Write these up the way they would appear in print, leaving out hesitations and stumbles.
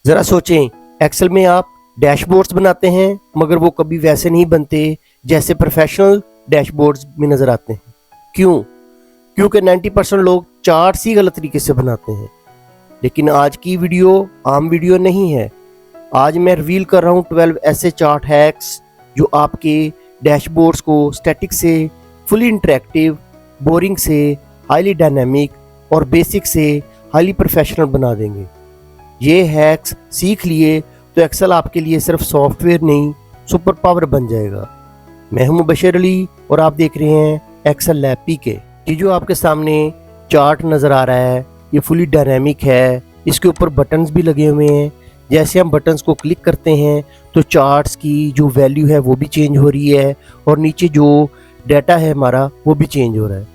ज़रा सोचें, एक्सेल में आप डैशबोर्ड्स बनाते हैं मगर वो कभी वैसे नहीं बनते जैसे प्रोफेशनल डैशबोर्ड्स में नज़र आते हैं। क्यों? क्योंकि 90% लोग चार्ट्स ही गलत तरीके से बनाते हैं। लेकिन आज की वीडियो आम वीडियो नहीं है। आज मैं रिवील कर रहा हूँ 12 ऐसे चार्ट हैक्स जो आपके डैशबोर्ड्स को स्टैटिक से फुली इंटरेक्टिव, बोरिंग से हाईली डायनामिक और बेसिक से हाईली प्रोफेशनल बना देंगे। ये हैक्स सीख लिए तो एक्सेल आपके लिए सिर्फ सॉफ्टवेयर नहीं, सुपर पावर बन जाएगा। मैं हूं मुबशर अली और आप देख रहे हैं एक्सेल लैब पीके। ये जो आपके सामने चार्ट नज़र आ रहा है ये फुली डायनामिक है। इसके ऊपर बटन्स भी लगे हुए हैं। जैसे हम बटन्स को क्लिक करते हैं तो चार्ट्स की जो वैल्यू है वो भी चेंज हो रही है और नीचे जो डाटा है हमारा वो भी चेंज हो रहा है।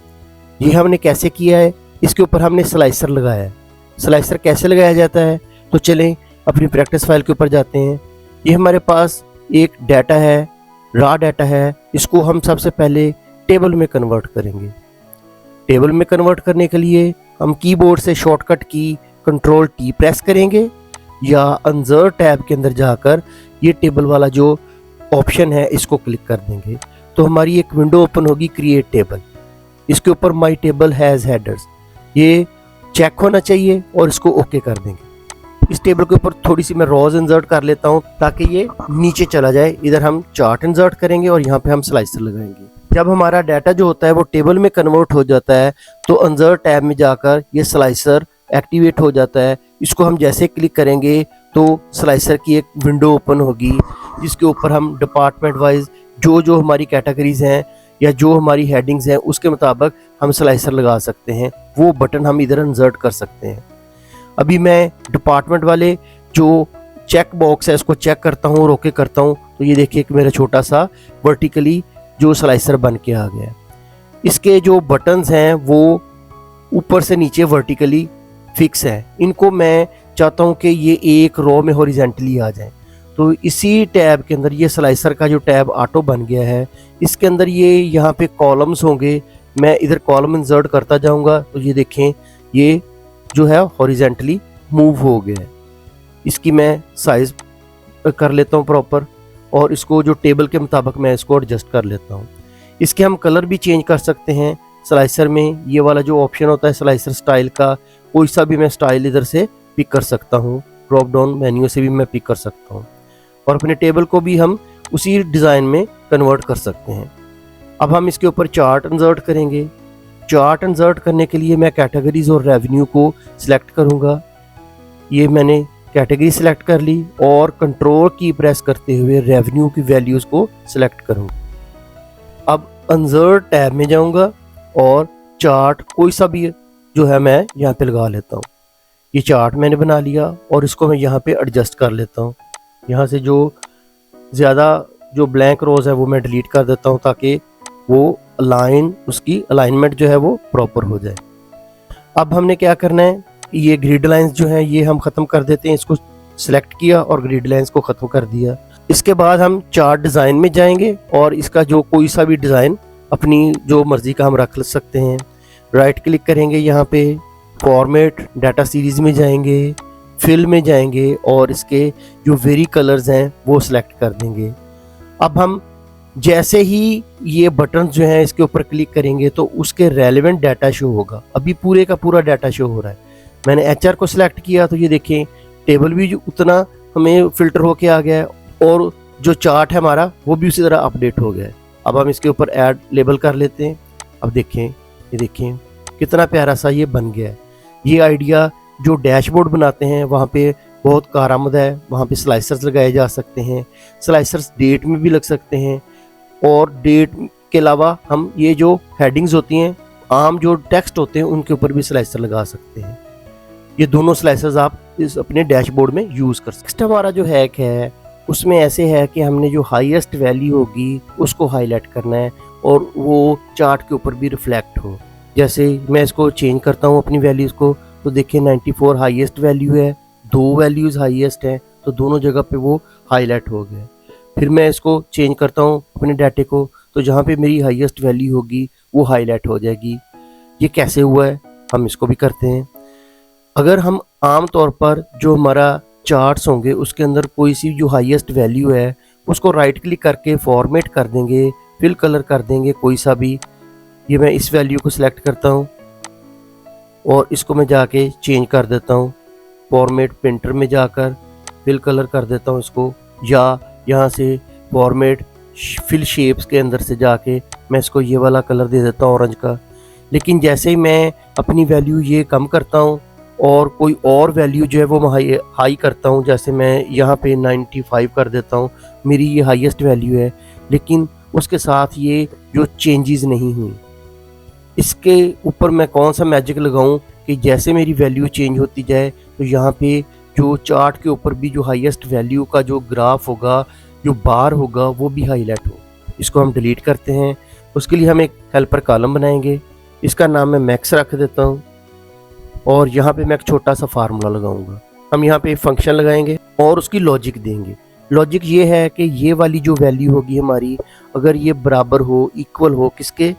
ये हमने कैसे किया है? इसके ऊपर हमने स्लाइसर लगाया है। स्लाइसर कैसे लगाया जाता है? तो चलें अपनी प्रैक्टिस फाइल के ऊपर जाते हैं। ये हमारे पास एक डाटा है, रॉ डाटा है। इसको हम सबसे पहले टेबल में कन्वर्ट करेंगे। टेबल में कन्वर्ट करने के लिए हम कीबोर्ड से शॉर्टकट की कंट्रोल टी प्रेस करेंगे या इंसर्ट टैब के अंदर जाकर ये टेबल वाला जो ऑप्शन है इसको क्लिक कर देंगे तो हमारी एक विंडो ओपन होगी, क्रिएट टेबल। इसके ऊपर माई टेबल हैज़ हेडर्स, ये चेक होना चाहिए और इसको ओके कर देंगे। इस टेबल के ऊपर थोड़ी सी मैं रोज इंसर्ट कर लेता हूँ ताकि ये नीचे चला जाए। इधर हम चार्ट इंसर्ट करेंगे और यहाँ पे हम स्लाइसर लगाएंगे। जब हमारा डाटा जो होता है वो टेबल में कन्वर्ट हो जाता है तो इंसर्ट टैब में जाकर ये स्लाइसर एक्टिवेट हो जाता है। इसको हम जैसे क्लिक करेंगे तो स्लाइसर की एक विंडो ओपन होगी जिसके ऊपर हम डिपार्टमेंट वाइज जो हमारी कैटेगरीज हैं या जो हमारी हेडिंग्स हैं उसके मुताबिक हम स्लाइसर लगा सकते हैं। वो बटन हम इधर इंसर्ट कर सकते हैं। अभी मैं डिपार्टमेंट वाले जो चेक बॉक्स है इसको चेक करता हूँ, रोके करता हूँ तो ये देखिए कि मेरा छोटा सा वर्टिकली जो स्लाइसर बन के आ गया। इसके जो बटन्स हैं वो ऊपर से नीचे वर्टिकली फिक्स है। इनको मैं चाहता हूँ कि ये एक रो में हॉरिजेंटली आ जाए। तो इसी टैब के अंदर ये स्लाइसर का जो टैब ऑटो बन गया है इसके अंदर ये यहाँ पे कॉलम्स होंगे। मैं इधर कॉलम इंसर्ट करता जाऊँगा तो ये देखें ये जो है हॉरिजेंटली मूव हो गया है। इसकी मैं साइज कर लेता हूँ प्रॉपर और इसको जो टेबल के मुताबिक मैं इसको एडजस्ट कर लेता हूँ। इसके हम कलर भी चेंज कर सकते हैं। स्लाइसर में ये वाला जो ऑप्शन होता है स्लाइसर स्टाइल का, कोई सा भी मैं स्टाइल इधर से पिक कर सकता हूँ। ड्रॉप डाउन मेन्यू से भी मैं पिक कर सकता हूँ और अपने टेबल को भी हम उसी डिज़ाइन में कन्वर्ट कर सकते हैं। अब हम इसके ऊपर चार्ट इंसर्ट करेंगे। चार्ट इंसर्ट करने के लिए मैं कैटेगरीज और रेवेन्यू को सिलेक्ट करूंगा। ये मैंने कैटेगरी सिलेक्ट कर ली और कंट्रोल की प्रेस करते हुए रेवेन्यू की वैल्यूज़ को सिलेक्ट करूंगा। अब इंसर्ट टैब में जाऊंगा और चार्ट कोई सा भी जो है मैं यहाँ पे लगा लेता हूँ। ये चार्ट मैंने बना लिया और इसको मैं यहाँ पे एडजस्ट कर लेता हूँ। यहाँ से जो ज़्यादा जो ब्लैंक रोज है वो मैं डिलीट कर देता हूँ ताकि वो उसकी अलाइनमेंट जो है वो प्रॉपर हो जाए। अब हमने क्या करना है, ये ग्रिड लाइंस जो हैं ये हम ख़त्म कर देते हैं। इसको सिलेक्ट किया और ग्रिड लाइंस को ख़त्म कर दिया। इसके बाद हम चार्ट डिज़ाइन में जाएंगे और इसका जो कोई सा भी डिज़ाइन अपनी जो मर्ज़ी का हम रख सकते हैं। राइट क्लिक करेंगे, यहाँ पे फॉर्मेट डाटा सीरीज़ में जाएंगे, फिल में जाएंगे और इसके जो वेरी कलर्स हैं वो सिलेक्ट कर देंगे। अब हम जैसे ही ये बटन जो हैं इसके ऊपर क्लिक करेंगे तो उसके रेलेवेंट डाटा शो होगा। अभी पूरे का पूरा डाटा शो हो रहा है। मैंने एचआर को सिलेक्ट किया तो ये देखें टेबल भी जो उतना हमें फिल्टर होके आ गया है और जो चार्ट है हमारा वो भी उसी तरह अपडेट हो गया है। अब हम इसके ऊपर ऐड लेबल कर लेते हैं। अब देखें, ये देखें कितना प्यारा सा ये बन गया है। ये आइडिया जो डैशबोर्ड बनाते हैं वहाँ पे बहुत कारआमद है। वहाँ पे स्लाइसर्स लगाए जा सकते हैं। स्लाइसर्स डेट में भी लग सकते हैं और डेट के अलावा हम ये जो हेडिंग्स होती हैं, आम जो टेक्स्ट होते हैं उनके ऊपर भी स्लाइसर लगा सकते हैं। ये दोनों स्लाइसर्स आप इस अपने डैशबोर्ड में यूज़ कर सकते हैं। नेक्स्ट हमारा जो हैक है उसमें ऐसे है कि हमने जो हाईएस्ट वैल्यू होगी उसको हाईलाइट करना है और वो चार्ट के ऊपर भी रिफ्लेक्ट हो। जैसे मैं इसको चेंज करता हूँ अपनी वैल्यूज़ को तो देखिए 94 हाईएस्ट वैल्यू है, 2 वैल्यूज़ हाईएस्ट हैं तो दोनों जगह पे वो हाईलाइट हो गया। फिर मैं इसको चेंज करता हूँ अपने डाटे को तो जहाँ पे मेरी हाईएस्ट वैल्यू होगी वो हाईलाइट हो जाएगी। ये कैसे हुआ है हम इसको भी करते हैं। अगर हम आम तौर पर जो हमारा चार्ट्स होंगे उसके अंदर कोई सी जो हाईएस्ट वैल्यू है उसको राइट क्लिक करके फॉर्मेट कर देंगे, फिल कलर कर देंगे कोई सा भी। ये मैं इस वैल्यू को सिलेक्ट करता हूँ और इसको मैं जाके चेंज कर देता हूँ, फॉर्मेट पेंटर में जाकर फिल कलर कर देता हूँ इसको, या यहाँ से फॉर्मेट फिल शेप्स के अंदर से जाके मैं इसको ये वाला कलर दे देता हूँ ऑरेंज का। लेकिन जैसे ही मैं अपनी वैल्यू ये कम करता हूँ और कोई और वैल्यू जो है वो मैं हाई करता हूँ, जैसे मैं यहाँ पे 95 कर देता हूँ, मेरी ये हाईएस्ट वैल्यू है, लेकिन उसके साथ ये जो चेंजेस नहीं हुई। इसके ऊपर मैं कौन सा मैजिक लगाऊं कि जैसे मेरी वैल्यू चेंज होती जाए तो यहाँ पे जो चार्ट के ऊपर भी जो हाईएस्ट वैल्यू का जो ग्राफ होगा, जो बार होगा, वो भी हाईलाइट हो। इसको हम डिलीट करते हैं। उसके लिए हम एक हेल्पर कॉलम बनाएंगे, इसका नाम मैं मैक्स रख देता हूँ और यहाँ पे मैं एक छोटा सा फार्मूला लगाऊंगा। हम यहाँ पे फंक्शन लगाएंगे और उसकी लॉजिक देंगे। लॉजिक ये है कि ये वाली जो वैल्यू होगी हमारी, अगर ये बराबर हो, इक्वल हो किसके,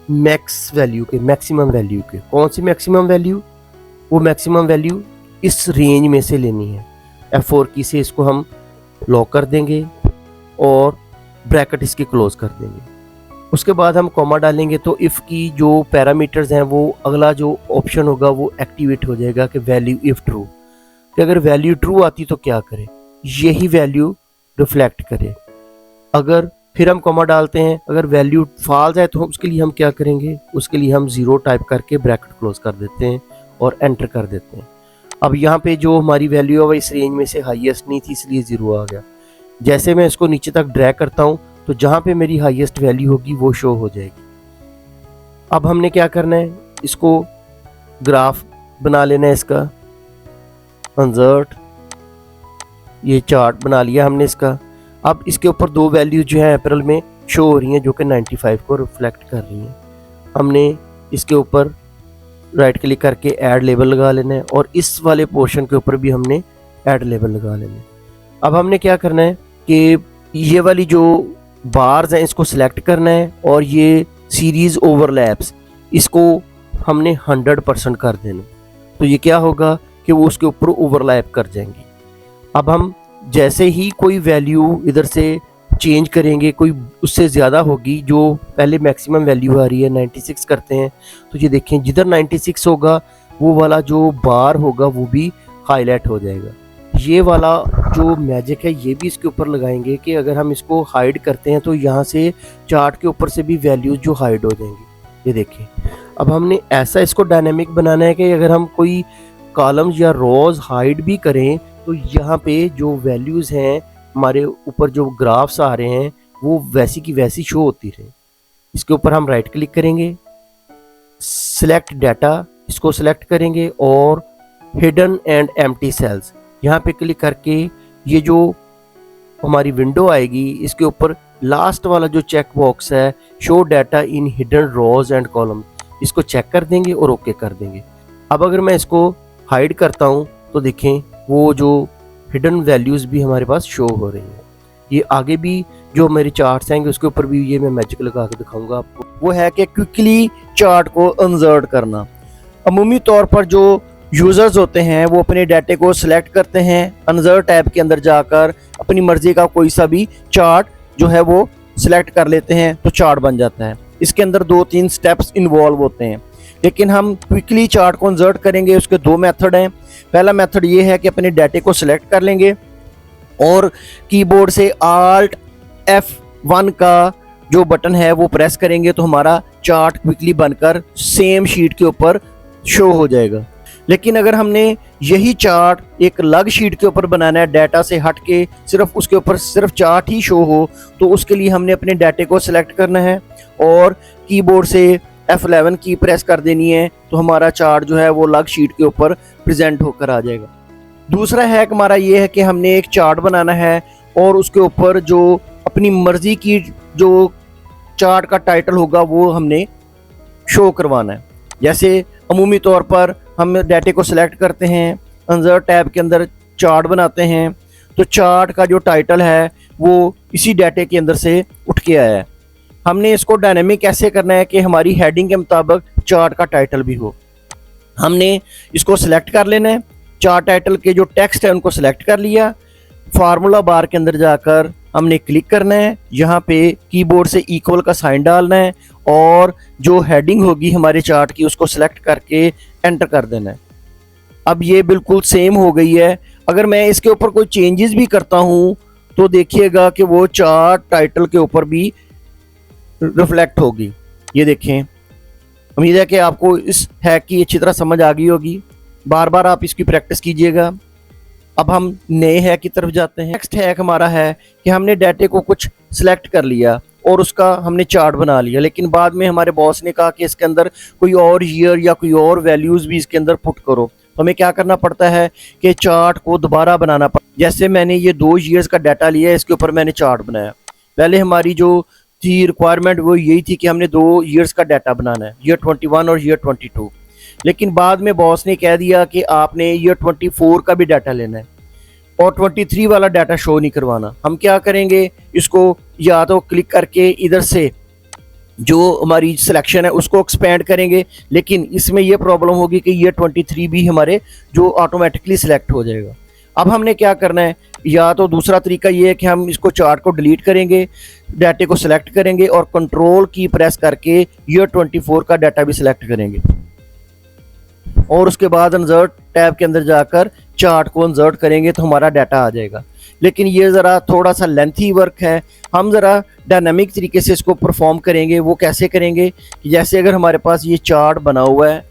मैक्स वैल्यू के, मैक्सिमम वैल्यू के। कौन सी मैक्सिमम वैल्यू, वो मैक्सिमम वैल्यू इस रेंज में से लेनी है। F4 की से इसको हम लॉक कर देंगे और ब्रैकेट इसकी क्लोज कर देंगे। उसके बाद हम कॉमा डालेंगे तो इफ़ की जो पैरामीटर्स हैं वो अगला जो ऑप्शन होगा वो एक्टिवेट हो जाएगा कि वैल्यू इफ़ ट्रू, कि अगर वैल्यू ट्रू आती तो क्या करे, यही वैल्यू रिफ्लेक्ट करे। अगर फिर हम कॉमा डालते हैं, अगर वैल्यू फॉल्स है तो उसके लिए हम क्या करेंगे, उसके लिए हम 0 टाइप करके ब्रैकेट क्लोज कर देते हैं और एंटर कर देते हैं। अब यहाँ पे जो हमारी वैल्यू है वो इस रेंज में से हाईएस्ट नहीं थी, इसलिए 0 आ गया। जैसे मैं इसको नीचे तक ड्रैग करता हूँ तो जहाँ पे मेरी हाईएस्ट वैल्यू होगी वो शो हो जाएगी। अब हमने क्या करना है, इसको ग्राफ बना लेना है इसका, इंसर्ट, ये चार्ट बना लिया हमने इसका। अब इसके ऊपर दो वैल्यू जो है अप्रैल में शो हो रही हैं जो कि 95 को रिफ्लेक्ट कर रही हैं। हमने इसके ऊपर राइट क्लिक करके ऐड लेबल लगा लेना है और इस वाले पोर्शन के ऊपर भी हमने ऐड लेबल लगा लेना है। अब हमने क्या करना है कि ये वाली जो बार्स हैं इसको सिलेक्ट करना है और ये सीरीज ओवरलैप्स इसको हमने 100% कर देना। तो ये क्या होगा कि वो उसके ऊपर ओवरलैप कर जाएंगे। अब हम जैसे ही कोई वैल्यू इधर से चेंज करेंगे, कोई उससे ज़्यादा होगी, जो पहले मैक्सिमम वैल्यू आ रही है 96 करते हैं, तो ये देखें जिधर 96 होगा वो वाला जो बार होगा वो भी हाईलाइट हो जाएगा। ये वाला जो मैजिक है ये भी इसके ऊपर लगाएंगे कि अगर हम इसको हाइड करते हैं तो यहाँ से चार्ट के ऊपर से भी वैल्यूज जो हाइड हो जाएंगी। ये देखें, अब हमने ऐसा इसको डायनेमिक बनाना है कि अगर हम कोई कॉलम्स या रोज हाइड भी करें तो यहाँ पे जो वैल्यूज़ हैं हमारे ऊपर, जो ग्राफ्स आ रहे हैं वो वैसी की वैसी शो होती रहे। इसके ऊपर हम राइट क्लिक करेंगे, सिलेक्ट डाटा, इसको सिलेक्ट करेंगे और हिडन एंड एम्प्टी सेल्स यहाँ पे क्लिक करके ये जो हमारी विंडो आएगी इसके ऊपर लास्ट वाला जो चेक बॉक्स है, show data in hidden rows and column, इसको चेक कर देंगे और ओके कर देंगे। अब अगर मैं इसको हाइड करता हूँ तो देखें वो जो हिडन वैल्यूज़ भी हमारे पास शो हो रही हैं। ये आगे भी जो मेरे चार्ट्स आएंगे उसके ऊपर भी ये मैं मैजिक लगा के दिखाऊंगा आपको। वो है कि क्विकली चार्ट को इंसर्ट करना। अमूमी तौर पर जो यूज़र्स होते हैं वो अपने डाटे को सिलेक्ट करते हैं, इंसर्ट टैब के अंदर जाकर अपनी मर्जी का कोई सा भी चार्ट जो है वो सिलेक्ट कर लेते हैं तो चार्ट बन जाता है। इसके अंदर 2-3 स्टेप्स इन्वॉल्व होते हैं, लेकिन हम क्विकली चार्ट को इंसर्ट करेंगे उसके 2 मेथड हैं। पहला मेथड ये है कि अपने डाटे को सिलेक्ट कर लेंगे और कीबोर्ड से Alt F1 का जो बटन है वो प्रेस करेंगे तो हमारा चार्ट क्विकली बनकर सेम शीट के ऊपर शो हो जाएगा। लेकिन अगर हमने यही चार्ट एक अलग शीट के ऊपर बनाना है, डाटा से हट के सिर्फ उसके ऊपर सिर्फ चार्ट ही शो हो, तो उसके लिए हमने अपने डाटे को सिलेक्ट करना है और कीबोर्ड से F11 की प्रेस कर देनी है तो हमारा चार्ट जो है वो अलग शीट के ऊपर प्रेजेंट होकर आ जाएगा। दूसरा हैक हमारा ये है कि हमने एक चार्ट बनाना है और उसके ऊपर जो अपनी मर्जी की जो चार्ट का टाइटल होगा वो हमने शो करवाना है। जैसे अमूमी तौर पर हम डाटे को सिलेक्ट करते हैं, इंसर्ट टैब के अंदर चार्ट बनाते हैं, तो चार्ट का जो टाइटल है वो इसी डाटे के अंदर से उठ के आया है। हमने इसको डायनेमिक ऐसे करना है कि हमारी हेडिंग के मुताबिक चार्ट का टाइटल भी हो। हमने इसको सिलेक्ट कर लेना है चार्ट टाइटल के जो टेक्स्ट है उनको सिलेक्ट कर लिया। फार्मूला बार के अंदर जाकर हमने क्लिक करना है, यहाँ पे कीबोर्ड से इक्वल का साइन डालना है और जो हेडिंग होगी हमारे चार्ट की उसको सिलेक्ट करके एंटर कर देना है। अब ये बिल्कुल सेम हो गई है। अगर मैं इसके ऊपर कोई चेंजेस भी करता हूँ तो देखिएगा कि वो चार्ट टाइटल के ऊपर भी रिफ्लेक्ट होगी। ये देखें, उम्मीद है कि आपको इस हैक की अच्छी तरह समझ आ गई होगी। बार बार आप इसकी प्रैक्टिस कीजिएगा। अब हम नए हैक की तरफ जाते हैं। नेक्स्ट हैक हमारा है कि हमने डाटे को कुछ सिलेक्ट कर लिया और उसका हमने चार्ट बना लिया, लेकिन बाद में हमारे बॉस ने कहा कि इसके अंदर कोई और ईयर या कोई और वैल्यूज़ भी इसके अंदर पुट करो। तो हमें क्या करना पड़ता है कि चार्ट को दोबारा बनाना पड़ता है। जैसे मैंने ये 2 ईयर्स का डाटा लिया है, इसके ऊपर मैंने चार्ट बनाया। पहले हमारी जो थी रिक्वायरमेंट वो यही थी कि हमने 2 ईयर्स का डाटा बनाना है, ईयर 21 और ईयर 22। लेकिन बाद में बॉस ने कह दिया कि आपने ईयर 24 का भी डाटा लेना है और 23 वाला डाटा शो नहीं करवाना। हम क्या करेंगे, इसको या तो क्लिक करके इधर से जो हमारी सिलेक्शन है उसको एक्सपेंड करेंगे, लेकिन इसमें यह प्रॉब्लम होगी कि ईयर 23 भी हमारे जो ऑटोमेटिकली सिलेक्ट हो जाएगा। अब हमने क्या करना है, या तो दूसरा तरीका ये है कि हम इसको चार्ट को डिलीट करेंगे, डाटे को सिलेक्ट करेंगे और कंट्रोल की प्रेस करके ईयर 24 का डाटा भी सिलेक्ट करेंगे और उसके बाद इंसर्ट टैब के अंदर जाकर चार्ट को इंसर्ट करेंगे तो हमारा डाटा आ जाएगा। लेकिन ये ज़रा थोड़ा सा लेंथी वर्क है। हम ज़रा डायनामिक तरीके से इसको परफॉर्म करेंगे। वो कैसे करेंगे कि जैसे अगर हमारे पास ये चार्ट बना हुआ है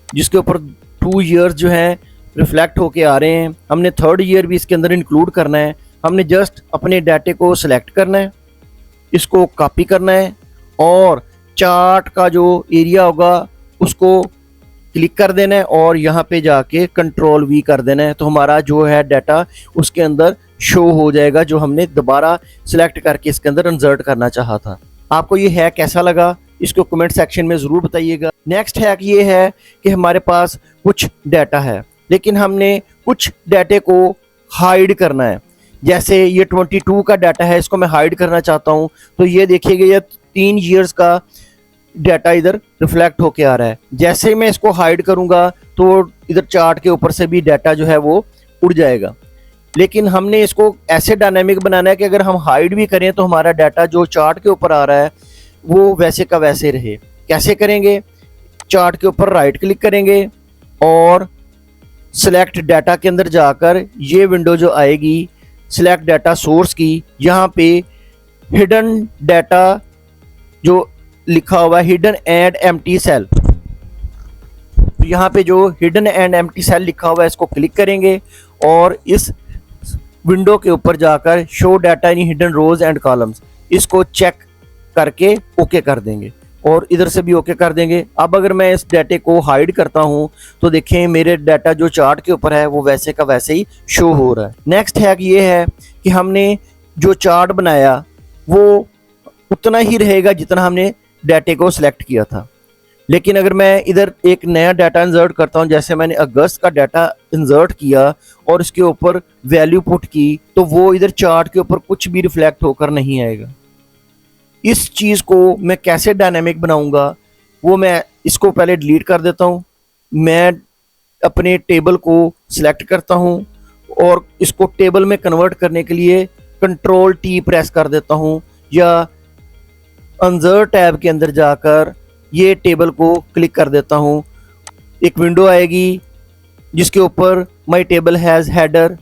जिसके ऊपर 2 ईयर्स जो हैं रिफ्लेक्ट होके आ रहे हैं, हमने 3rd ईयर भी इसके अंदर इंक्लूड करना है। हमने जस्ट अपने डाटे को सिलेक्ट करना है, इसको कॉपी करना है और चार्ट का जो एरिया होगा उसको क्लिक कर देना है और यहाँ पे जाके कंट्रोल वी कर देना है। तो हमारा जो है डाटा उसके अंदर शो हो जाएगा जो हमने दोबारा सिलेक्ट करके इसके अंदर इंसर्ट करना चाहा था। आपको ये हैक कैसा लगा इसको कमेंट सेक्शन में ज़रूर बताइएगा। नेक्स्ट हैक ये है कि हमारे पास कुछ डाटा है लेकिन हमने कुछ डाटे को हाइड करना है। जैसे ये 22 का डाटा है, इसको मैं हाइड करना चाहता हूँ। तो ये देखिएगा ये 3 ईयर्स का डाटा इधर रिफ्लेक्ट होके आ रहा है। जैसे ही मैं इसको हाइड करूंगा तो इधर चार्ट के ऊपर से भी डाटा जो है वो उड़ जाएगा। लेकिन हमने इसको ऐसे डायनामिक बनाना है कि अगर हम हाइड भी करें तो हमारा डाटा जो चार्ट के ऊपर आ रहा है वो वैसे का वैसे रहे। कैसे करेंगे, चार्ट के ऊपर राइट क्लिक करेंगे और सिलेक्ट डाटा के अंदर जाकर ये विंडो जो आएगी सिलेक्ट डाटा सोर्स की, यहाँ पे हिडन डाटा जो लिखा हुआ है हिडन एंड एम्प्टी सेल, तो यहाँ पे जो हिडन एंड एम्प्टी सेल लिखा हुआ है इसको क्लिक करेंगे और इस विंडो के ऊपर जाकर show data in hidden rows and columns इसको चेक करके ओके कर देंगे और इधर से भी ओके कर देंगे। अब अगर मैं इस डाटे को हाइड करता हूँ तो देखें मेरे डाटा जो चार्ट के ऊपर है वो वैसे का वैसे ही शो हो रहा है। नेक्स्ट हैक ये है कि हमने जो चार्ट बनाया वो उतना ही रहेगा जितना हमने डाटे को सिलेक्ट किया था। लेकिन अगर मैं इधर एक नया डाटा इंसर्ट करता हूं, जैसे मैंने अगस्त का डाटा इंसर्ट किया और इसके ऊपर वैल्यू पुट की, तो वो इधर चार्ट के ऊपर कुछ भी रिफ्लेक्ट होकर नहीं आएगा। इस चीज़ को मैं कैसे डायनामिक बनाऊंगा वो मैं इसको पहले डिलीट कर देता हूं। मैं अपने टेबल को सिलेक्ट करता हूं और इसको टेबल में कन्वर्ट करने के लिए कंट्रोल टी प्रेस कर देता हूं या इंसर्ट टैब के अंदर जाकर ये टेबल को क्लिक कर देता हूं। एक विंडो आएगी जिसके ऊपर my table has header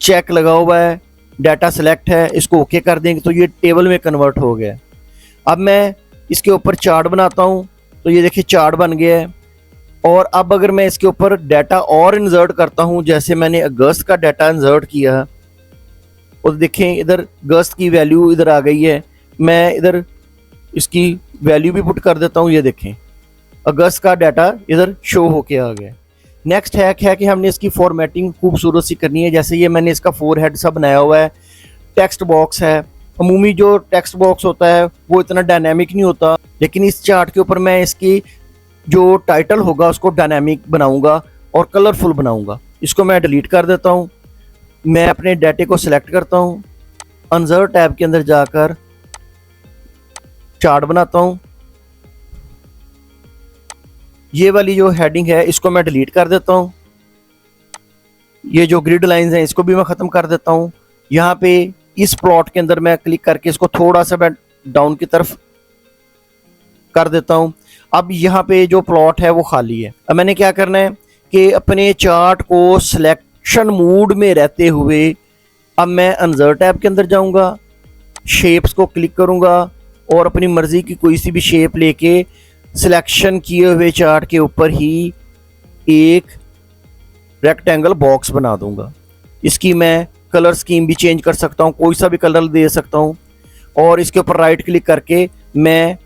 check लगा हुआ है, डाटा सेलेक्ट है, इसको ओके कर देंगे तो ये टेबल में कन्वर्ट हो गया। अब मैं इसके ऊपर चार्ट बनाता हूं तो ये देखिए चार्ट बन गया है। और अब अगर मैं इसके ऊपर डाटा और इंसर्ट करता हूं, जैसे मैंने अगस्त का डाटा इंसर्ट किया और देखें इधर अगस्त की वैल्यू इधर आ गई है। मैं इधर इसकी वैल्यू भी पुट कर देता हूँ, ये देखें अगस्त का डाटा इधर शो होके आ गया। नेक्स्ट हैक है कि हमने इसकी फॉर्मेटिंग खूबसूरत सी करनी है। जैसे ये मैंने इसका 4 हेड सा बनाया हुआ है, टेक्स्ट बॉक्स है। अमूमी जो टेक्स्ट बॉक्स होता है वो इतना डायनामिक नहीं होता, लेकिन इस चार्ट के ऊपर मैं इसकी जो टाइटल होगा उसको डायनामिक बनाऊंगा और कलरफुल बनाऊंगा। इसको मैं डिलीट कर देता हूँ। मैं अपने डाटे को सिलेक्ट करता हूँ, इंसर्ट टैब के अंदर जाकर चार्ट बनाता हूं। ये वाली जो हेडिंग है इसको मैं डिलीट कर देता हूं। ये जो ग्रिड लाइंस हैं इसको भी मैं ख़त्म कर देता हूँ। यहाँ पे इस प्लॉट के अंदर मैं क्लिक करके इसको थोड़ा सा मैं डाउन की तरफ कर देता हूँ। अब यहाँ पे जो प्लॉट है वो खाली है। अब मैंने क्या करना है कि अपने चार्ट को सिलेक्शन मूड में रहते हुए अब मैं इंसर्ट टैब के अंदर जाऊँगा, शेप्स को क्लिक करूँगा और अपनी मर्ज़ी की कोई सी भी शेप लेके सिलेक्शन किए हुए चार्ट के ऊपर ही एक रेक्टेंगल बॉक्स बना दूंगा। इसकी मैं कलर स्कीम भी चेंज कर सकता हूँ, कोई सा भी कलर दे सकता हूँ और इसके ऊपर राइट क्लिक करके मैं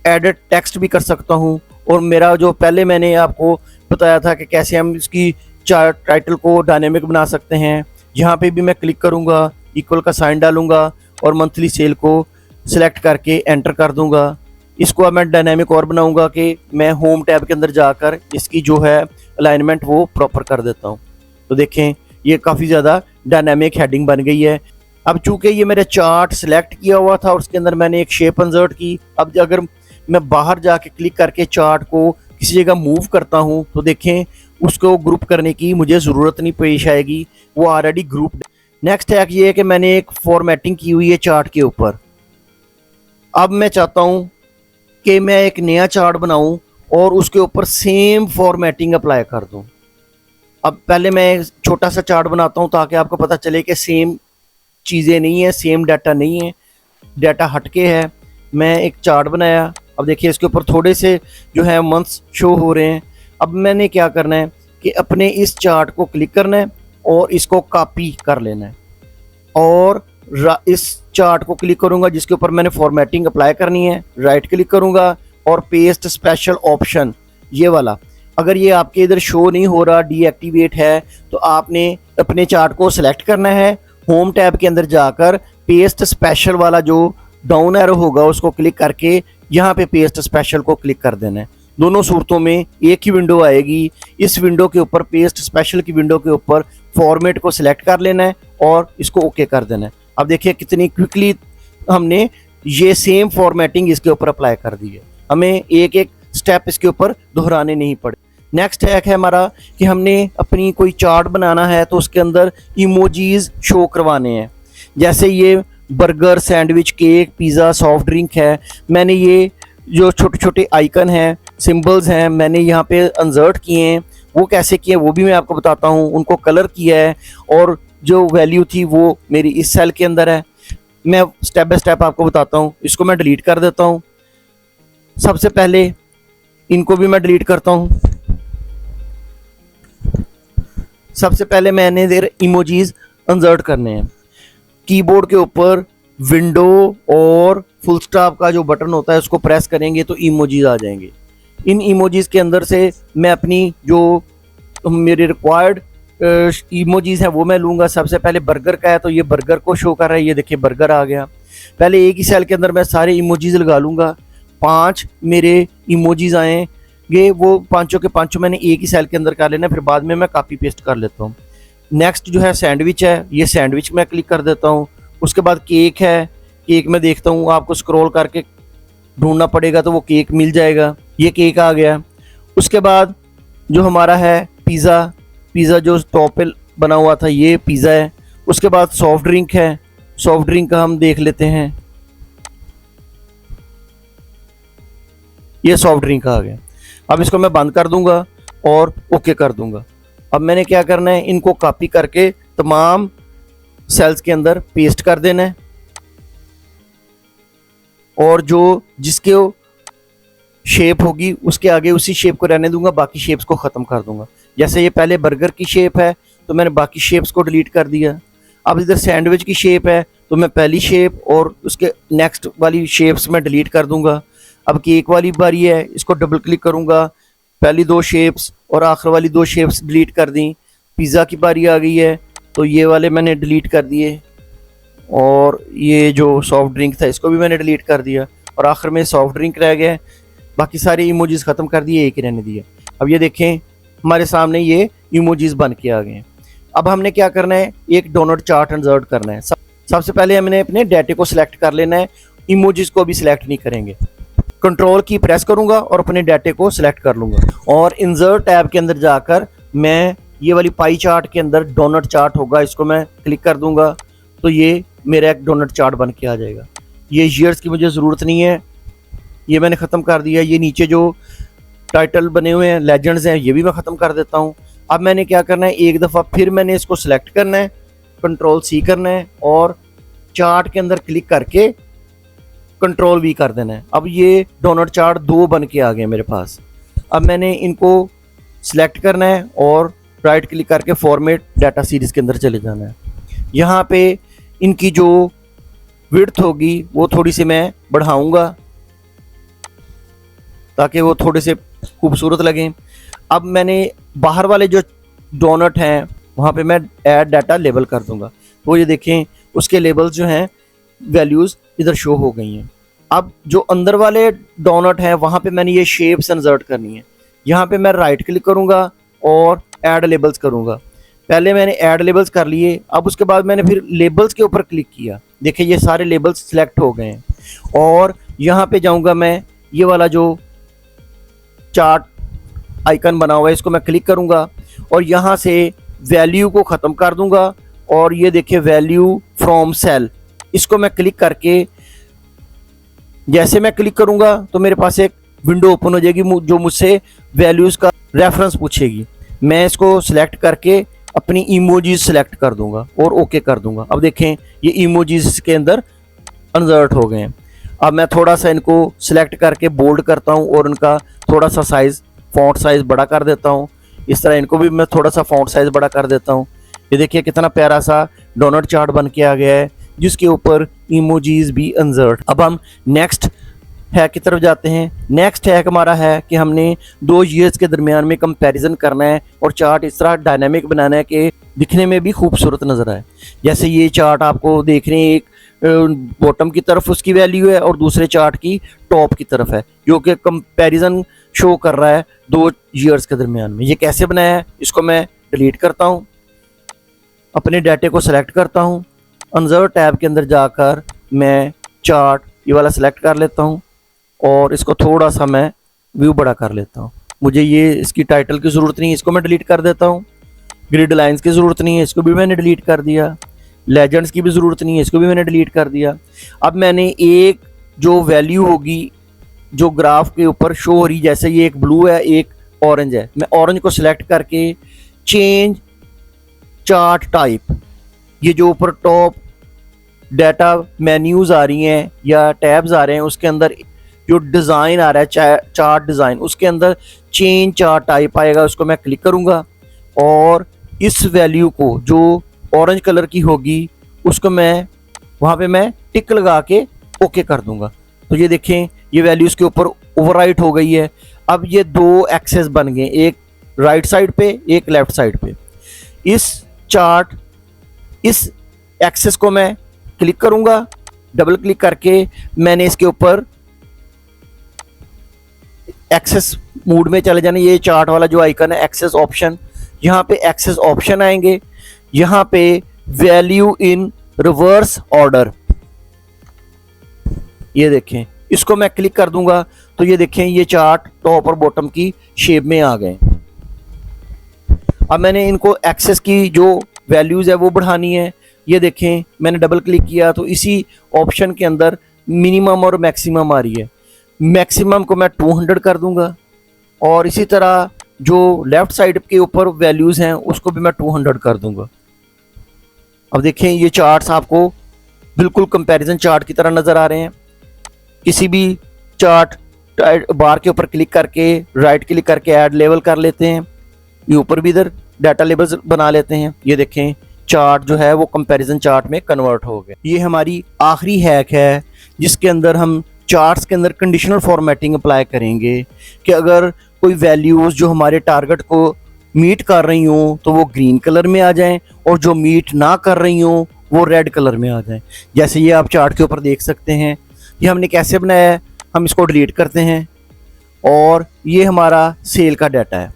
एडिट टेक्स्ट भी कर सकता हूँ। और मेरा जो पहले मैंने आपको बताया था कि कैसे हम इसकी चार्ट टाइटल को डायनेमिक बना सकते हैं, यहाँ पे भी मैं क्लिक करूँगा, इक्वल का साइन डालूंगा और मंथली सेल को सिलेक्ट करके एंटर कर दूंगा। इसको अब मैं डायनेमिक और बनाऊंगा कि मैं होम टैब के अंदर जाकर इसकी जो है अलाइनमेंट वो प्रॉपर कर देता हूँ। तो देखें ये काफ़ी ज़्यादा डायनेमिक हेडिंग बन गई है। अब चूंकि ये मेरा चार्ट सिलेक्ट किया हुआ था और उसके अंदर मैंने एक शेप इंसर्ट की, अब अगर मैं बाहर जाके क्लिक करके चार्ट को किसी जगह मूव करता हूँ तो देखें उसको ग्रुप करने की मुझे ज़रूरत नहीं पेश आएगी, वो ऑलरेडी ग्रुप। नेक्स्ट हैक ये है कि मैंने एक फॉर्मेटिंग की हुई है चार्ट के ऊपर। अब मैं चाहता हूँ कि मैं एक नया चार्ट बनाऊं और उसके ऊपर सेम फॉर्मेटिंग अप्लाई कर दूं। अब पहले मैं छोटा सा चार्ट बनाता हूं ताकि आपको पता चले कि सेम चीज़ें नहीं है, सेम डाटा नहीं है, डाटा हटके है। मैं एक चार्ट बनाया, अब देखिए इसके ऊपर थोड़े से जो है मंथ्स शो हो रहे हैं। अब मैंने क्या करना है कि अपने इस चार्ट को क्लिक करना है और इसको कॉपी कर लेना है और इस चार्ट को क्लिक करूंगा जिसके ऊपर मैंने फॉर्मेटिंग अप्लाई करनी है, राइट क्लिक करूंगा और पेस्ट स्पेशल ऑप्शन ये वाला, अगर ये आपके इधर शो नहीं हो रहा, डीएक्टिवेट है, तो आपने अपने चार्ट को सिलेक्ट करना है, होम टैब के अंदर जाकर पेस्ट स्पेशल वाला जो डाउन एरो होगा उसको क्लिक करके यहाँ पे पेस्ट स्पेशल को क्लिक कर देना है। दोनों सूरतों में एक ही विंडो आएगी। इस विंडो के ऊपर पेस्ट स्पेशल की विंडो के ऊपर फॉर्मेट को सिलेक्ट कर लेना है और इसको ओके कर देना है। अब देखिए कितनी क्विकली हमने ये सेम फॉर्मेटिंग इसके ऊपर अप्लाई कर दी है, हमें एक एक स्टेप इसके ऊपर दोहराने नहीं पड़े। नेक्स्ट हैक है हमारा कि हमने अपनी कोई चार्ट बनाना है तो उसके अंदर इमोजीज शो करवाने हैं। जैसे ये burger, sandwich, cake, pizza, soft drink है, मैंने ये जो छोटे छोटे आइकन हैं, सिंबल्स हैं, मैंने यहाँ पे इंसर्ट किए हैं। वो कैसे किए वो भी मैं आपको बताता हूँ। उनको कलर किया है और जो वैल्यू थी वो मेरी इस सेल के अंदर है। मैं स्टेप बाय स्टेप आपको बताता हूँ। इसको मैं डिलीट कर देता हूँ। सबसे पहले इनको भी मैं डिलीट करता हूँ। सबसे पहले मैंने इधर इमोजीज इंसर्ट करने हैं। कीबोर्ड के ऊपर विंडो और फुल स्टॉप का जो बटन होता है उसको प्रेस करेंगे तो इमोजीज आ जाएंगे। इन इमोजीज के अंदर से मैं अपनी जो मेरे रिक्वायर्ड इमोजीज है वो मैं लूँगा। सबसे पहले बर्गर का है तो ये बर्गर को शो कर रहा है, ये देखिए बर्गर आ गया। पहले एक ही सेल के अंदर मैं सारे इमोजीज लगा लूँगा। 5 मेरे इमोजीज आएंगे, वो पांचों के पांचों मैंने एक ही सेल के अंदर कर लेना, फिर बाद में मैं कॉपी पेस्ट कर लेता हूँ। नेक्स्ट जो है सैंडविच है, ये सैंडविच मैं क्लिक कर देता हूँ। उसके बाद केक है, केक में देखता हूँ, आपको स्क्रॉल करके ढूंढना पड़ेगा तो वो केक मिल जाएगा, ये केक आ गया। उसके बाद जो हमारा है पिज़्ज़ा, पिज़्ज़ा जो टॉप पे बना हुआ था ये पिज़्ज़ा है। उसके बाद सॉफ्ट ड्रिंक है, सॉफ्ट ड्रिंक का हम देख लेते हैं, ये सॉफ्ट ड्रिंक आ गया। अब इसको मैं बंद कर दूंगा और ओके कर दूंगा। अब मैंने क्या करना है, इनको कॉपी करके तमाम सेल्स के अंदर पेस्ट कर देना है और जो जिसके शेप होगी उसके आगे उसी शेप को रहने दूंगा, बाकी शेप्स को ख़त्म कर दूंगा। जैसे ये पहले बर्गर की शेप है तो मैंने बाकी शेप्स को डिलीट कर दिया। अब इधर सैंडविच की शेप है तो मैं पहली शेप और उसके नेक्स्ट वाली शेप्स में डिलीट कर दूंगा। अब केक वाली बारी है, इसको डबल क्लिक करूंगा, पहली 2 शेप्स और आखिर वाली 2 शेप्स डिलीट कर दी। पिज़्ज़ा की बारी आ गई है तो ये वाले मैंने डिलीट कर दिए और ये जो सॉफ्ट ड्रिंक था इसको भी मैंने डिलीट कर दिया और आखिर में सॉफ्ट ड्रिंक रह गया। बाकी सारे इमोजीज ख़त्म कर दिए, एक ही रहने दिए। अब ये देखें हमारे सामने ये इमोजीज बन के आ गए हैं। अब हमने क्या करना है, एक डोनट चार्ट इंसर्ट करना है। सबसे पहले हमने अपने डाटे को सिलेक्ट कर लेना है, इमोजीज को भी सिलेक्ट नहीं करेंगे। कंट्रोल की प्रेस करूंगा और अपने डाटे को सिलेक्ट कर लूंगा और इंसर्ट टैब के अंदर जाकर मैं ये वाली पाई चार्ट के अंदर डोनट चार्ट होगा, इसको मैं क्लिक कर दूंगा तो ये मेरा एक डोनट चार्ट बन के आ जाएगा। ये ईयर्स की मुझे ज़रूरत नहीं है, ये मैंने ख़त्म कर दिया। ये नीचे जो टाइटल बने हुए हैं, लेजेंड्स हैं, ये भी मैं ख़त्म कर देता हूँ। अब मैंने क्या करना है, एक दफ़ा फिर मैंने इसको सिलेक्ट करना है, कंट्रोल सी करना है और चार्ट के अंदर क्लिक करके कंट्रोल वी कर देना है। अब ये डोनट चार्ट 2 बन के आ गए मेरे पास। अब मैंने इनको सिलेक्ट करना है और राइट क्लिक करके फॉर्मेट डाटा सीरीज़ के अंदर चले जाना है। यहाँ पे इनकी जो विड्थ होगी वो थोड़ी सी मैं बढ़ाऊँगा ताकि वो थोड़े से खूबसूरत लगें। अब मैंने बाहर वाले जो डोनट हैं वहाँ पे मैं ऐड डाटा लेबल कर दूंगा, तो ये देखें उसके लेबल्स जो हैं वैल्यूज़ इधर शो हो गई हैं। अब जो अंदर वाले डोनट हैं वहाँ पे मैंने ये शेप्स इंसर्ट करनी है। यहाँ पे मैं राइट क्लिक करूँगा और ऐड लेबल्स करूँगा। पहले मैंने ऐड लेबल्स कर लिए, अब उसके बाद मैंने फिर लेबल्स के ऊपर क्लिक किया। देखिए ये सारे लेबल्स सिलेक्ट हो गए हैं और यहाँ पे जाऊँगा मैं, ये वाला जो चार्ट आइकन बना हुआ है इसको मैं क्लिक करूँगा और यहाँ से वैल्यू को ख़त्म कर दूँगा और ये देखिए वैल्यू फ्रॉम सेल, इसको मैं क्लिक करके जैसे मैं क्लिक करूँगा तो मेरे पास एक विंडो ओपन हो जाएगी जो मुझसे वैल्यूज़ का रेफरेंस पूछेगी। मैं इसको सिलेक्ट करके अपनी इमोजीज सिलेक्ट कर दूंगा और ओके कर दूंगा। अब देखें ये इमोजीज के अंदर इंसर्ट हो गए हैं। अब मैं थोड़ा सा इनको सिलेक्ट करके बोल्ड करता हूं और उनका थोड़ा सा साइज़, फॉन्ट साइज़ बड़ा कर देता हूं। इस तरह इनको भी मैं थोड़ा सा फॉन्ट साइज़ बड़ा कर देता हूं। ये देखिए कितना प्यारा सा डोनट चार्ट बन के आ गया है जिसके ऊपर इमोजीज भी इंसर्ट। अब हम नेक्स्ट हैक की तरफ जाते हैं। नेक्स्ट हैक हमारा है कि हमने 2 ईयर्स के दरमियान में कंपैरिजन करना है और चार्ट इस तरह डायनामिक बनाना है कि दिखने में भी खूबसूरत नज़र आए। जैसे ये चार्ट आपको देख रहे हैं, एक बॉटम की तरफ उसकी वैल्यू है और दूसरे चार्ट की टॉप की तरफ है, जो कि कंपैरिजन शो कर रहा है 2 ईयर्स के दरमियान में। ये कैसे बनाया है, इसको मैं डिलीट करता हूँ, अपने डाटे को सिलेक्ट करता हूँ, इंसर्ट टैब के अंदर जाकर मैं चार्ट ये वाला सिलेक्ट कर लेता हूँ और इसको थोड़ा सा मैं व्यू बड़ा कर लेता हूँ। मुझे ये इसकी टाइटल की ज़रूरत नहीं है, इसको मैं डिलीट कर देता हूँ। ग्रिड लाइंस की ज़रूरत नहीं है, इसको भी मैंने डिलीट कर दिया। लेजेंड्स की भी ज़रूरत नहीं है, इसको भी मैंने डिलीट कर दिया। अब मैंने एक जो वैल्यू होगी जो ग्राफ के ऊपर शो हो रही, जैसे ये एक ब्लू है एक ऑरेंज है, मैं ऑरेंज को सिलेक्ट करके चेंज चार्ट टाइप, ये जो ऊपर टॉप डाटा मेन्यूज आ रही हैं या टैब्स आ रहे हैं उसके अंदर जो डिज़ाइन आ रहा है चार्ट डिज़ाइन, उसके अंदर चेंज चार्ट टाइप आएगा, उसको मैं क्लिक करूँगा और इस वैल्यू को जो ऑरेंज कलर की होगी उसको मैं वहाँ पे मैं टिक लगा के ओके कर दूँगा। तो ये देखें ये वैल्यूज़ के ऊपर ओवरराइट हो गई है। अब ये 2 एक्सेस बन गए, एक राइट साइड पे एक लेफ्ट साइड पे। इस चार्ट इस एक्सेस को मैं क्लिक करूँगा, डबल क्लिक करके मैंने इसके ऊपर एक्सेस मोड में चले जाना। ये चार्ट वाला जो आइकन है एक्सेस ऑप्शन, यहाँ पे एक्सेस ऑप्शन आएंगे, यहाँ पे वैल्यू इन रिवर्स ऑर्डर, ये देखें इसको मैं क्लिक कर दूंगा तो ये देखें ये चार्ट टॉप और बॉटम की शेप में आ गए। अब मैंने इनको एक्सेस की जो वैल्यूज़ है वो बढ़ानी है। ये देखें मैंने डबल क्लिक किया तो इसी ऑप्शन के अंदर मिनिमम और मैक्सिमम आ रही है। मैक्सिमम को मैं 200 कर दूंगा और इसी तरह जो लेफ़्ट साइड के ऊपर वैल्यूज़ हैं उसको भी मैं 200 कर दूंगा। अब देखें ये चार्ट्स आपको बिल्कुल कंपैरिजन चार्ट की तरह नज़र आ रहे हैं। किसी भी चार्ट बार के ऊपर क्लिक करके राइट क्लिक करके ऐड लेवल कर लेते हैं, ये ऊपर भी इधर डाटा लेबल्स बना लेते हैं। ये देखें चार्ट जो है वो कंपैरिजन चार्ट में कन्वर्ट हो गया। ये हमारी आखिरी हैक है जिसके अंदर हम चार्ट्स के अंदर कंडीशनल फॉर्मेटिंग अप्लाई करेंगे कि अगर कोई वैल्यूज़ जो हमारे टारगेट को मीट कर रही हों तो वो ग्रीन कलर में आ जाएं और जो मीट ना कर रही हों वो रेड कलर में आ जाएं। जैसे ये आप चार्ट के ऊपर देख सकते हैं। ये हमने कैसे बनाया है, हम इसको डिलीट करते हैं और ये हमारा सेल का डाटा है।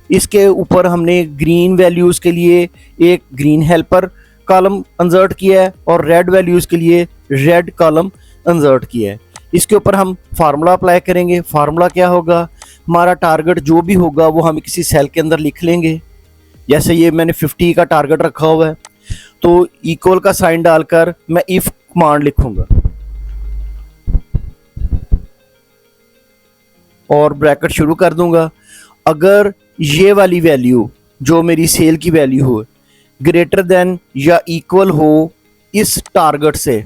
इसके ऊपर हमने ग्रीन वैल्यूज़ के लिए एक ग्रीन हेल्पर कॉलम इंसर्ट किया है और रेड वैल्यूज़ के लिए रेड कॉलम इंसर्ट किया है। इसके ऊपर हम फार्मूला अप्लाई करेंगे। फार्मूला क्या होगा, हमारा टारगेट जो भी होगा वो हम किसी सेल के अंदर लिख लेंगे। जैसे ये मैंने 50 का टारगेट रखा हुआ है, तो इक्वल का साइन डालकर मैं इफ कमांड लिखूंगा और ब्रैकेट शुरू कर दूंगा। अगर ये वाली वैल्यू जो मेरी सेल की वैल्यू हो ग्रेटर देन या इक्वल हो इस टारगेट से,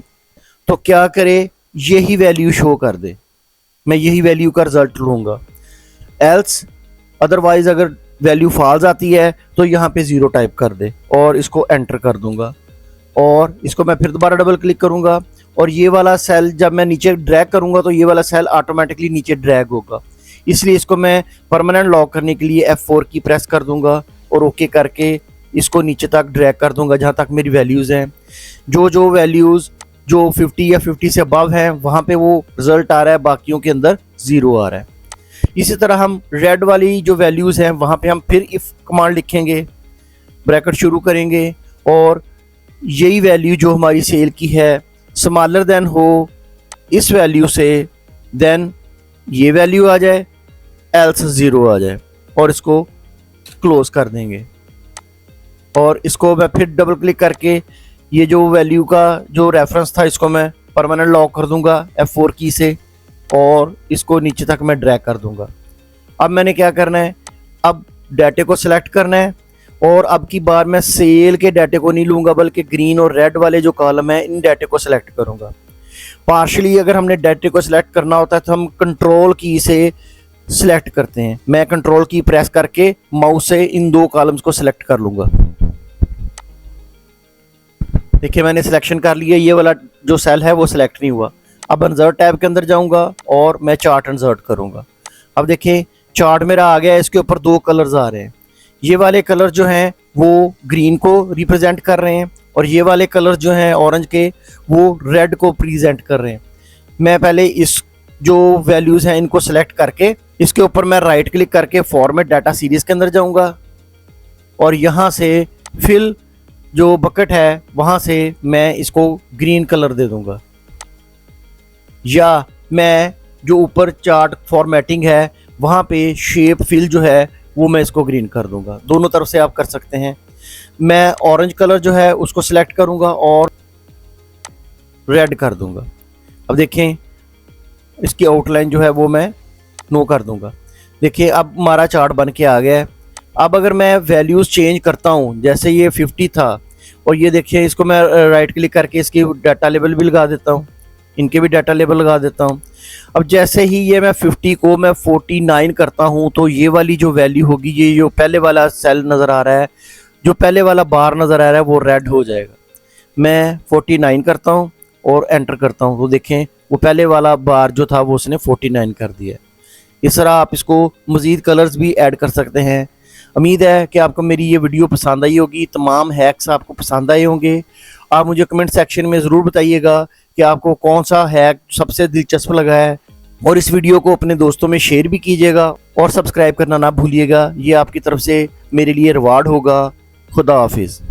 तो क्या करे, यही वैल्यू शो कर दे, मैं यही वैल्यू का रिजल्ट लूंगा। एल्स अदरवाइज अगर वैल्यू फॉल्स आती है तो यहाँ पे 0 टाइप कर दे और इसको एंटर कर दूंगा। और इसको मैं फिर दोबारा डबल क्लिक करूंगा और ये वाला सेल जब मैं नीचे ड्रैग करूंगा तो ये वाला सेल ऑटोमेटिकली नीचे ड्रैग होगा। इसलिए इसको मैं परमानेंट लॉक करने के लिए F4 की प्रेस कर दूंगा और ओके करके इसको नीचे तक ड्रैग कर दूंगा जहाँ तक मेरी वैल्यूज़ हैं। जो वैल्यूज़ जो 50 या 50 से अबव हैं वहाँ पे वो रिजल्ट आ रहा है, बाकियों के अंदर 0 आ रहा है। इसी तरह हम रेड वाली जो वैल्यूज़ हैं वहाँ पे हम फिर इफ़ कमांड लिखेंगे, ब्रैकेट शुरू करेंगे और यही वैल्यू जो हमारी सेल की है स्मॉलर देन हो इस वैल्यू से, देन ये वैल्यू आ जाए, एल्स 0 आ जाए और इसको क्लोज कर देंगे। और इसको मैं फिर डबल क्लिक करके ये जो वैल्यू का जो रेफरेंस था इसको मैं परमानेंट लॉक कर दूंगा F4 की से और इसको नीचे तक मैं ड्रैग कर दूंगा। अब मैंने क्या करना है, अब डाटे को सिलेक्ट करना है और अब की बार मैं सेल के डाटे को नहीं लूँगा बल्कि ग्रीन और रेड वाले जो कॉलम है इन डाटे को सिलेक्ट करूँगा। पार्शली अगर हमने डाटे को सिलेक्ट करना होता है तो हम कंट्रोल की से सिलेक्ट करते हैं। मैं कंट्रोल की प्रेस करके माउस से इन 2 कॉलम्स को सिलेक्ट कर लूँगा। देखिए मैंने सिलेक्शन कर लिया, ये वाला जो सेल है वो सिलेक्ट नहीं हुआ। अब इंसर्ट टैब के अंदर जाऊंगा और मैं चार्ट इंसर्ट करूंगा। अब देखिए चार्ट मेरा आ गया है, इसके ऊपर 2 कलर्स आ रहे हैं। ये वाले कलर जो हैं वो ग्रीन को रिप्रेजेंट कर रहे हैं और ये वाले कलर जो हैं ऑरेंज के वो रेड को प्रेजेंट कर रहे हैं। मैं पहले इस जो वैल्यूज़ हैं इनको सेलेक्ट करके इसके ऊपर मैं राइट क्लिक करके फॉर्मेट डाटा सीरीज़ के अंदर जाऊंगा और यहाँ से फिल जो बकेट है वहाँ से मैं इसको ग्रीन कलर दे दूंगा, या मैं जो ऊपर चार्ट फॉर्मेटिंग है वहाँ पे शेप फिल जो है वो मैं इसको ग्रीन कर दूंगा। दोनों तरफ से आप कर सकते हैं। मैं ऑरेंज कलर जो है उसको सिलेक्ट करूंगा और रेड कर दूंगा। अब देखें इसकी आउटलाइन जो है वो मैं नो कर दूंगा। देखिए अब हमारा चार्ट बन के आ गया है। अब अगर मैं वैल्यूज़ चेंज करता हूँ, जैसे ये 50 था और ये देखिए इसको मैं राइट क्लिक करके इसकी डाटा लेबल भी लगा देता हूँ, इनके भी डाटा लेबल लगा देता हूँ। अब जैसे ही ये मैं 50 को मैं 49 करता हूँ तो ये वाली जो वैल्यू होगी, ये जो पहले वाला सेल नज़र आ रहा है, जो पहले वाला बार नज़र आ रहा है वो रेड हो जाएगा। मैं 49 करता हूँ और एंटर करता हूँ तो देखें वो पहले वाला बार जो था वो उसने 49 कर दिया। इस तरह आप इसको मज़ीद कलर्स भी ऐड कर सकते हैं। उम्मीद है कि आपको मेरी ये वीडियो पसंद आई होगी, तमाम हैक्स आपको पसंद आए होंगे। आप मुझे कमेंट सेक्शन में ज़रूर बताइएगा कि आपको कौन सा हैक सबसे दिलचस्प लगा है और इस वीडियो को अपने दोस्तों में शेयर भी कीजिएगा और सब्सक्राइब करना ना भूलिएगा। ये आपकी तरफ से मेरे लिए रिवार्ड होगा। खुदा हाफिज़।